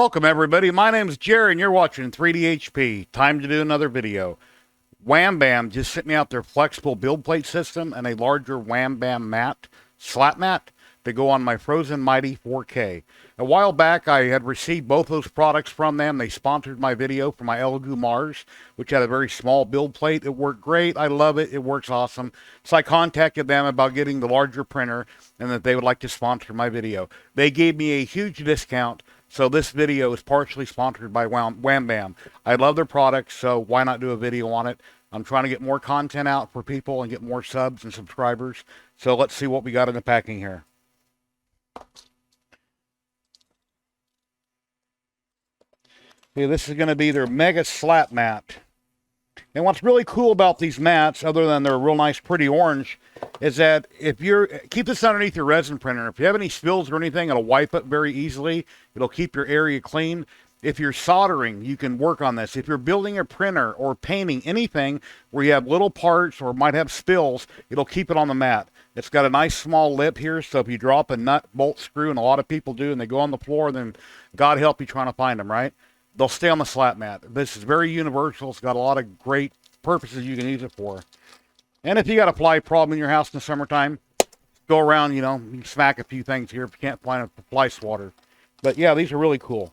Welcome everybody, my name is Jerry and you're watching 3D HP. Time to do another video. Wham Bam just sent me out their flexible build plate system and a larger Wham Bam mat, slap mat, to go on my Phrozen Mighty 4K. A while back I had received both those products from them. They sponsored my video for my Elegoo Mars, which had a very small build plate. It worked great, I love it, it works awesome. So I contacted them about getting the larger printer and that they would like to sponsor my video. They gave me a huge discount. So this video is partially sponsored by Wham Bam. I love their products, so why not do a video on it? I'm trying to get more content out for people and get more subs and subscribers. So let's see what we got in the packing here. Okay, this is going to be their Mega Slap Mat. And what's really cool about these mats, other than they're real nice, pretty orange, is that if you're, keep this underneath your resin printer. If you have any spills or anything, it'll wipe it very easily. It'll keep your area clean. If you're soldering, you can work on this. If you're building a printer or painting anything where you have little parts or might have spills, it'll keep it on the mat. It's got a nice small lip here, so if you drop a nut, bolt, screw, and a lot of people do, and they go on the floor, then God help you trying to find them, right? They'll stay on the slap mat. This is very universal. It's got a lot of great purposes you can use it for. And if you got a fly problem in your house in the summertime, go around, you know, you can smack a few things here if you can't find a fly swatter. But yeah, these are really cool.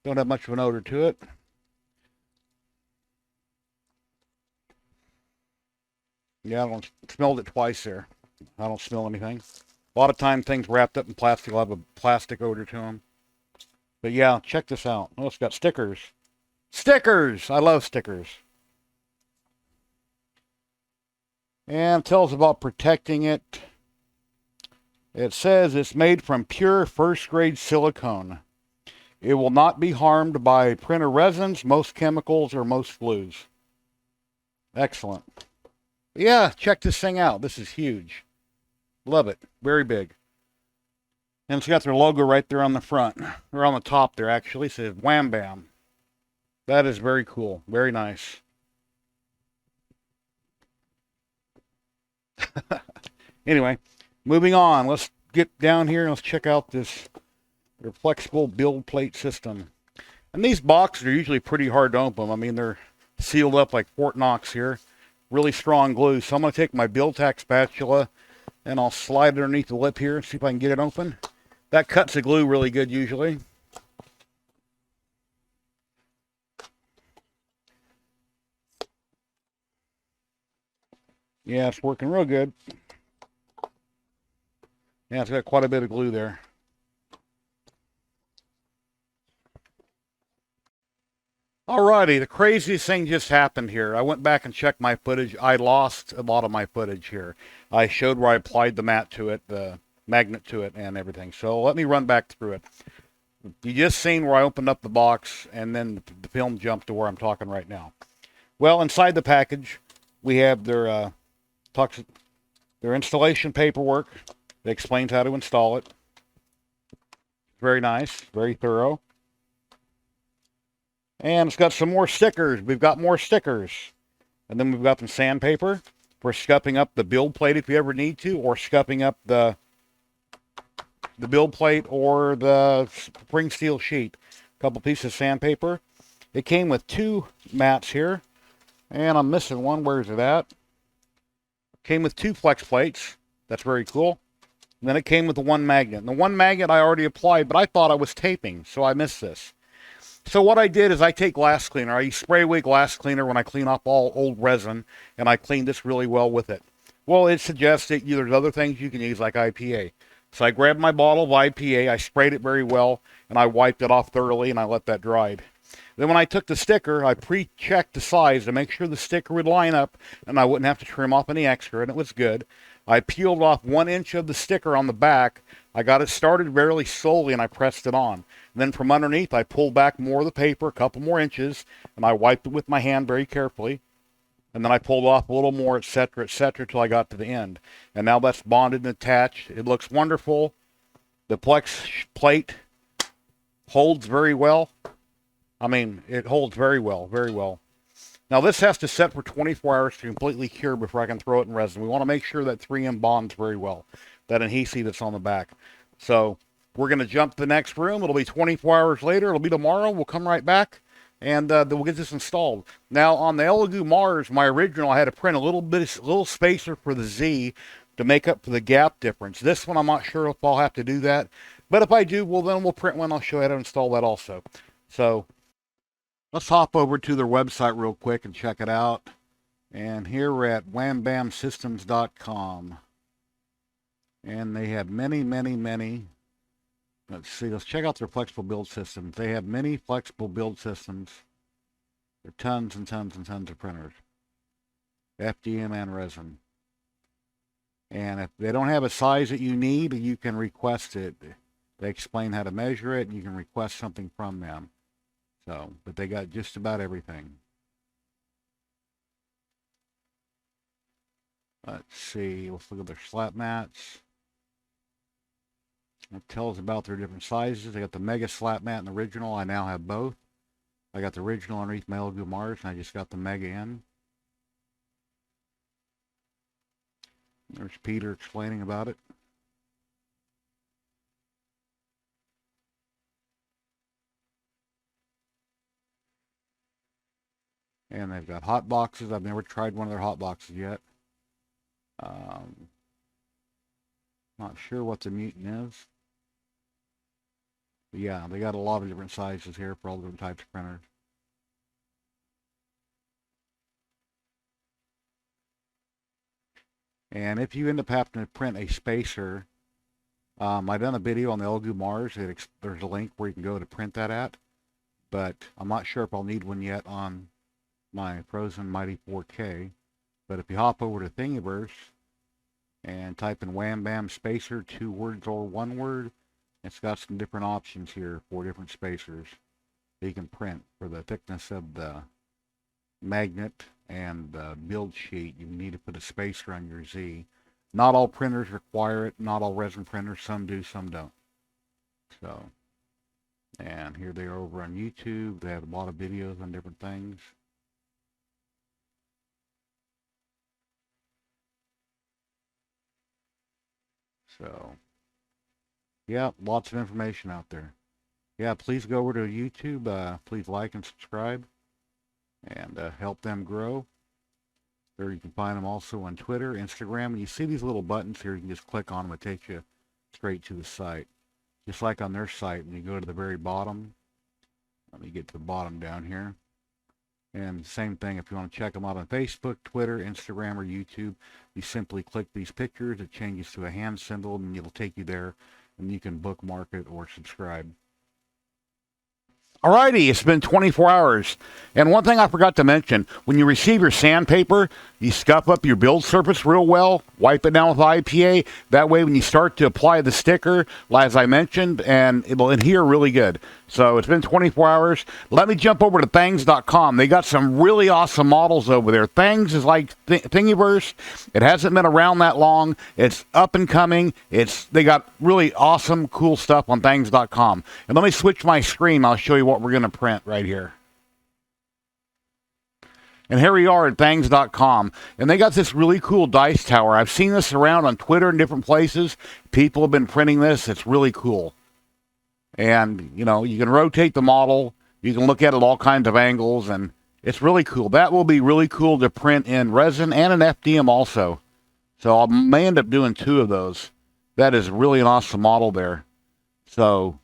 Don't have much of an odor to it. Yeah, I smelled it twice there. I don't smell anything. A lot of time things wrapped up in plastic will have a plastic odor to them. But yeah, check this out. Oh, it's got stickers. Stickers! I love stickers. And it tells about protecting it. It says it's made from pure first-grade silicone. It will not be harmed by printer resins, most chemicals, or most glues. Excellent. Yeah, check this thing out. This is huge. Love it. Very big. And it's got their logo right there on the front. Or on the top there, actually. It says Wham Bam. That is very cool. Very nice. Anyway, moving on. Let's get down here and let's check out this their flexible build plate system. And these boxes are usually pretty hard to open. I mean, they're sealed up like Fort Knox here. Really strong glue. So I'm going to take my Build-Tac spatula and I'll slide it underneath the lip here and see if I can get it open. That cuts the glue really good usually. Yeah, it's working real good. Yeah, it's got quite a bit of glue there. Alrighty, the craziest thing just happened here. I went back and checked my footage. I lost a lot of my footage here. I showed where I applied the mat to it, the magnet to it and everything. So let me run back through it. You just seen where I opened up the box and then the film jumped to where I'm talking right now. Well, inside the package, we have their installation paperwork that explains how to install it. Very nice, very thorough. And it's got some more stickers. We've got more stickers. And then we've got some sandpaper for scuffing up the build plate if you ever need to, or scuffing up the build plate or the spring steel sheet. A couple pieces of sandpaper. It came with two mats here. And I'm missing one. Where's it at? Came with two flex plates. That's very cool. And then it came with the one magnet. And the one magnet I already applied, but I thought I was taping, so I missed this. So what I did is I take glass cleaner. I use spray away glass cleaner when I clean up all old resin, and I clean this really well with it. Well, it suggests that there's other things you can use like IPA. So I grabbed my bottle of IPA, I sprayed it very well, and I wiped it off thoroughly, and I let that dry. Then when I took the sticker, I pre-checked the size to make sure the sticker would line up, and I wouldn't have to trim off any extra, and it was good. I peeled off 1 inch of the sticker on the back. I got it started very slowly, and I pressed it on. And then from underneath, I pulled back more of the paper, a couple more inches, and I wiped it with my hand very carefully. And then I pulled off a little more, etc., till I got to the end. And now that's bonded and attached. It looks wonderful. The flex plate holds very well. I mean, it holds very well, very well. Now this has to set for 24 hours to completely cure before I can throw it in resin. We want to make sure that 3M bonds very well, that adhesive that's on the back. So We're going to jump to the next room. It'll be 24 hours later. It'll be tomorrow. We'll come right back, and then we'll get this installed. Now, on the Elegoo Mars, my original, I had to print a little spacer for the Z to make up for the gap difference. This one, I'm not sure if I'll have to do that. But if I do, well, then we'll print one. I'll show you how to install that also. So let's hop over to their website real quick and check it out. And here we're at whambamsystems.com. And they have many. Let's see, let's check out their flexible build systems. They have many flexible build systems. There are tons and tons and tons of printers. FDM and resin. And if they don't have a size that you need, you can request it. They explain how to measure it, and you can request something from them. So, but they got just about everything. Let's see, let's look at their slap mats. It tells about their different sizes. They got the Mega Slap Mat and the original. I now have both. I got the original underneath my Elegoo Mars, and I just got the Mega in. There's Peter explaining about it. And they've got hot boxes. I've never tried one of their hot boxes yet. Not sure what the Mutant is. But yeah, they got a lot of different sizes here for all different types of printers. And if you end up having to print a spacer, I've done a video on the Elegoo Mars. There's a link where you can go to print that at. But I'm not sure if I'll need one yet on my Phrozen Mighty 4K. But if you hop over to Thingiverse and type in Wham Bam Spacer, 2 words or 1 word, it's got some different options here for different spacers that you can print for the thickness of the magnet and the build sheet. You need to put a spacer on your Z. Not all printers require it. Not all resin printers. Some do, some don't. So, and here they are over on YouTube. They have a lot of videos on different things. So, yeah, lots of information out there. Yeah, please go over to YouTube. Please like and subscribe and help them grow. There you can find them also on Twitter, Instagram. And you see these little buttons here, you can just click on them. It takes you straight to the site. Just like on their site, when you go to the very bottom. Let me get to the bottom down here. And same thing, if you want to check them out on Facebook, Twitter, Instagram, or YouTube, you simply click these pictures. It changes to a hand symbol, and it'll take you there, and you can bookmark it or subscribe. Alrighty, it's been 24 hours. And one thing I forgot to mention, when you receive your sandpaper, you scuff up your build surface real well, wipe it down with IPA. That way when you start to apply the sticker, as I mentioned, and it'll adhere really good. So it's been 24 hours. Let me jump over to Thangs.com. They got some really awesome models over there. Thangs is like Thingiverse. It hasn't been around that long. It's up and coming. They got really awesome, cool stuff on Thangs.com. And let me switch my screen. I'll show you what we're going to print right here. And here we are at Thangs.com. And they got this really cool dice tower. I've seen this around on Twitter and different places. People have been printing this. It's really cool. And, you know, you can rotate the model. You can look at it all kinds of angles. And it's really cool. That will be really cool to print in resin and an FDM also. So I may end up doing 2 of those. That is really an awesome model there. So,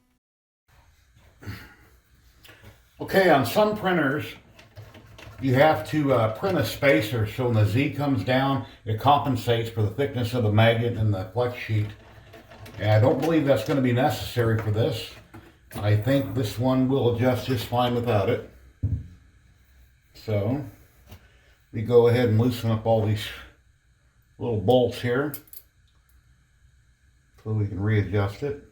okay, on some printers, you have to print a spacer so when the Z comes down, it compensates for the thickness of the magnet and the flex sheet. And I don't believe that's going to be necessary for this. I think this one will adjust just fine without it. So, we go ahead and loosen up all these little bolts here so we can readjust it.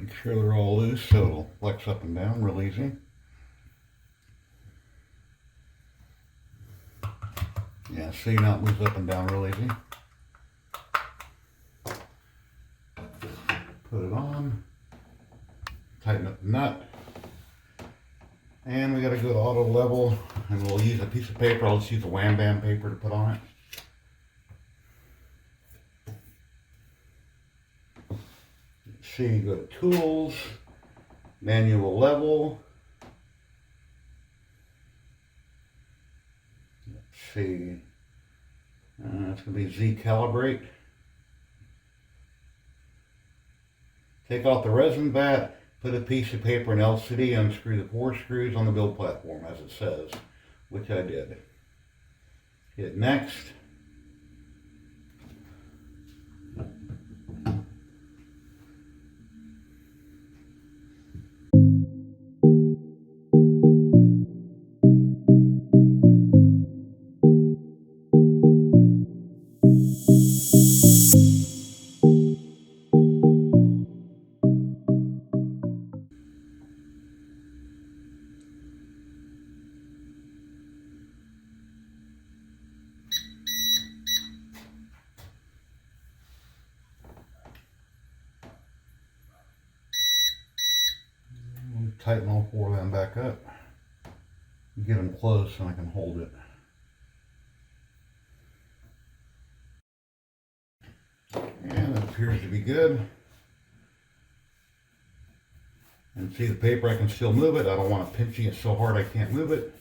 Make sure they're all loose so it'll flex up and down real easy. Yeah, see, now it moves up and down real easy. Put it on, tighten up the nut, and we got to go to auto level, and we'll use a piece of paper. I'll just use a Wham Bam paper to put on it. See, go to tools, manual level. Let's see, it's going to be Z calibrate. Take off the resin vat, put a piece of paper and LCD, unscrew the 4 screws on the build platform as it says, which I did. Hit next. Tighten all 4 of them back up. Get them close so I can hold it. And that appears to be good. And see the paper, I can still move it. I don't want to pinching it so hard I can't move it.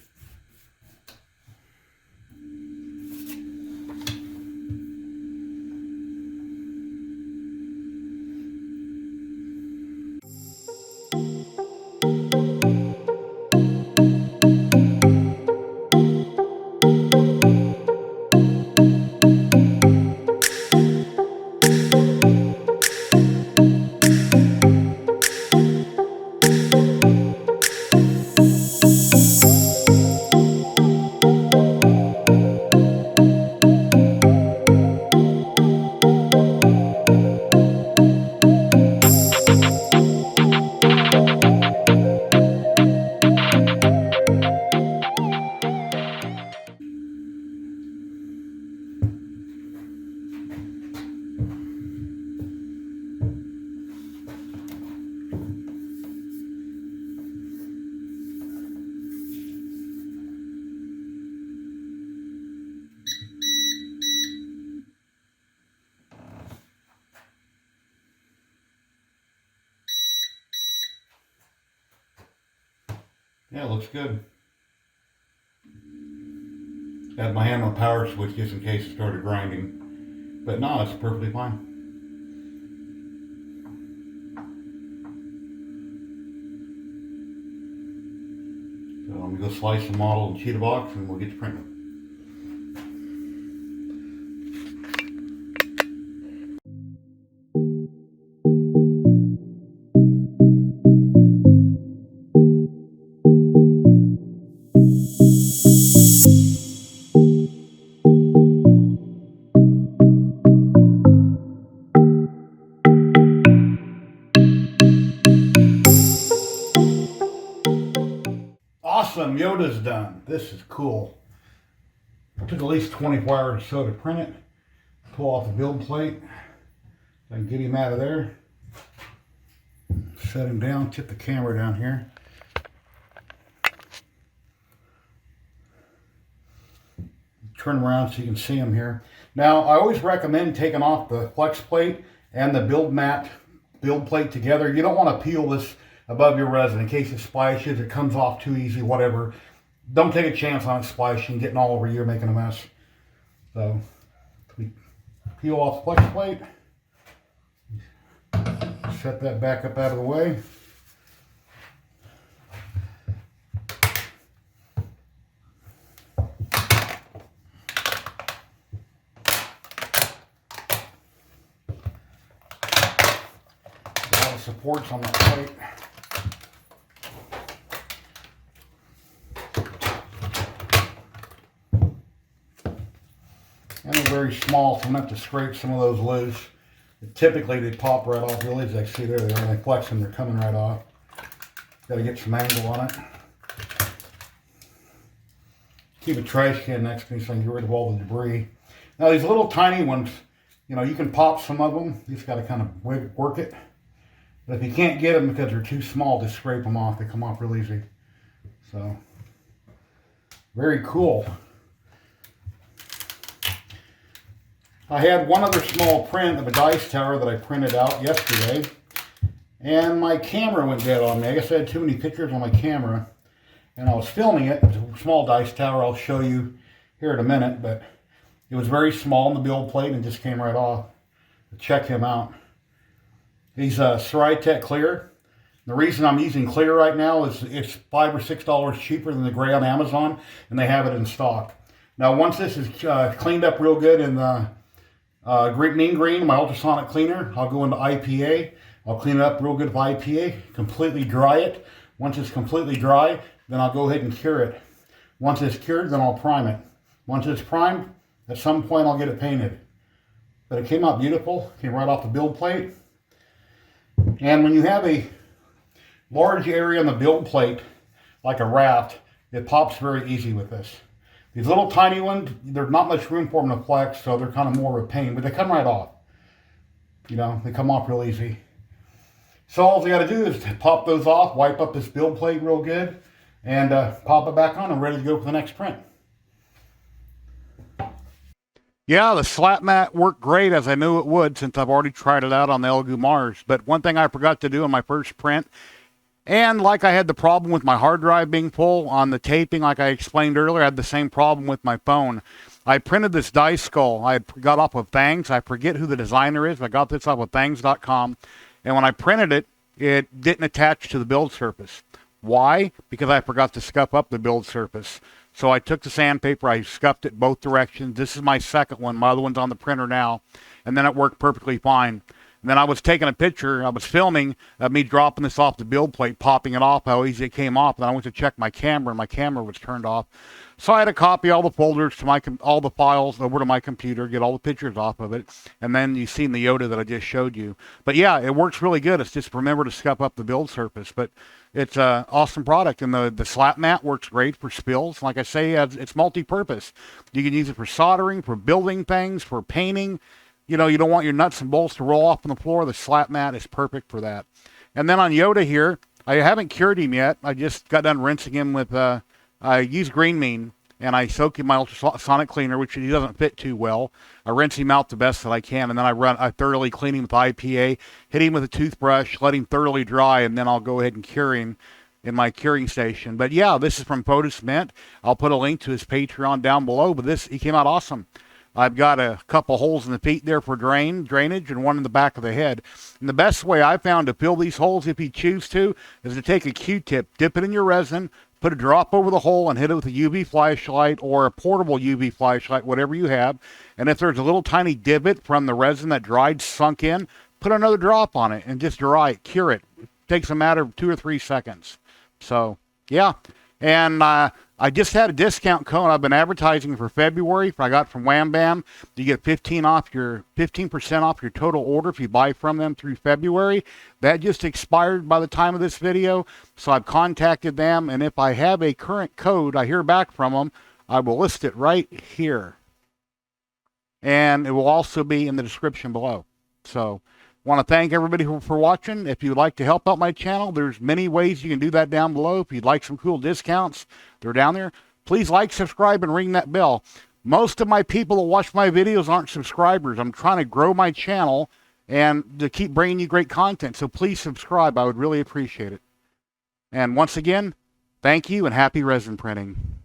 Yeah, it looks good. Had my hand on the power switch just in case it started grinding. But no, it's perfectly fine. So I'm going to go slice the model and sheet of box and we'll get to printing. Awesome, Yoda's done. This is cool. It took at least 24 hours or so to print it. Pull off the build plate. So I can get him out of there. Set him down, tip the camera down here. Turn around so you can see him here. Now, I always recommend taking off the flex plate and the build plate together. You don't want to peel this above your resin in case it splashes, it comes off too easy, whatever. Don't take a chance on it splashing, getting all over you, making a mess. So, we peel off the flex plate. Set that back up out of the way. Got all the supports on that plate. And they're very small, so I'm going to have to scrape some of those loose. Typically they pop right off really easy. I see there they are. When I flex them, they're coming right off. Got to get some angle on it. Keep a trash can next to me so I can get rid of all the debris. Now these little tiny ones, you know, you can pop some of them. You just got to kind of work it. But if you can't get them because they're too small, just scrape them off. They come off real easy. So, very cool. I had one other small print of a dice tower that I printed out yesterday. And my camera went dead on me. I guess I had too many pictures on my camera. And I was filming it. It was a small dice tower. I'll show you here in a minute. But it was very small in the build plate and just came right off. Check him out. He's ZYLTECH clear. The reason I'm using clear right now is it's $5 or $6 cheaper than the gray on Amazon, and they have it in stock. Now, once this is cleaned up real good in the mean green, my ultrasonic cleaner, I'll go into IPA. I'll clean it up real good with IPA, completely dry it. Once it's completely dry, then I'll go ahead and cure it. Once it's cured, then I'll prime it. Once it's primed, at some point I'll get it painted. But it came out beautiful, came right off the build plate. And when you have a large area on the build plate, like a raft, it pops very easy with this. These little tiny ones, there's not much room for them to flex, so they're kind of more of a pain, but they come right off. You know, they come off real easy. So all you got to do is pop those off, wipe up this build plate real good, and pop it back on and ready to go for the next print. Yeah, the slap mat worked great, as I knew it would, since I've already tried it out on the Elegoo Mars. But one thing I forgot to do on my first print, and like I had the problem with my hard drive being full on the taping, like I explained earlier, I had the same problem with my phone. I printed this dice skull. I got off of Thangs. I forget who the designer is. I got this off of Thangs.com. And when I printed it, it didn't attach to the build surface. Why? Because I forgot to scuff up the build surface. So I took the sandpaper, I scuffed it both directions. This is my second one. My other one's on the printer now. And then it worked perfectly fine. And then I was taking a picture, I was filming of me dropping this off the build plate, popping it off, how easy it came off. And I went to check my camera, and my camera was turned off. So I had to copy all the folders to all the files over to my computer, get all the pictures off of it. And then you've seen the Yoda that I just showed you. But yeah, it works really good. It's just remember to scuff up the build surface. But it's an awesome product. And the slap mat works great for spills. Like I say, it's multi-purpose. You can use it for soldering, for building things, for painting. You know, you don't want your nuts and bolts to roll off on the floor. The slap mat is perfect for that. And then on Yoda here, I haven't cured him yet. I just got done rinsing him with, I use green mean, and I soak in my ultrasonic cleaner, which he doesn't fit too well. I rinse him out the best that I can, and then I thoroughly clean him with IPA, hit him with a toothbrush, let him thoroughly dry, and then I'll go ahead and cure him in my curing station. But yeah, this is from Fotis Mint. I'll put a link to his Patreon down below, but he came out awesome. I've got a couple holes in the feet there for drainage and one in the back of the head. And the best way I found to fill these holes, if you choose to, is to take a Q-tip, dip it in your resin, put a drop over the hole and hit it with a UV flashlight or a portable UV flashlight, whatever you have. And if there's a little tiny divot from the resin that dried, sunk in, put another drop on it and just dry it, cure it. It takes a matter of 2 or 3 seconds. So, yeah. And I just had a discount code I've been advertising for February. I got from Wham Bam. You get 15% off your total order if you buy from them through February. That just expired by the time of this video. So I've contacted them, and if I have a current code, I hear back from them, I will list it right here. And it will also be in the description below. So want to thank everybody for watching. If you'd like to help out my channel, there's many ways you can do that down below. If you'd like some cool discounts, they're down there. Please like, subscribe, and ring that bell. Most of my people that watch my videos aren't subscribers. I'm trying to grow my channel and to keep bringing you great content. So please subscribe. I would really appreciate it. And once again, thank you and happy resin printing.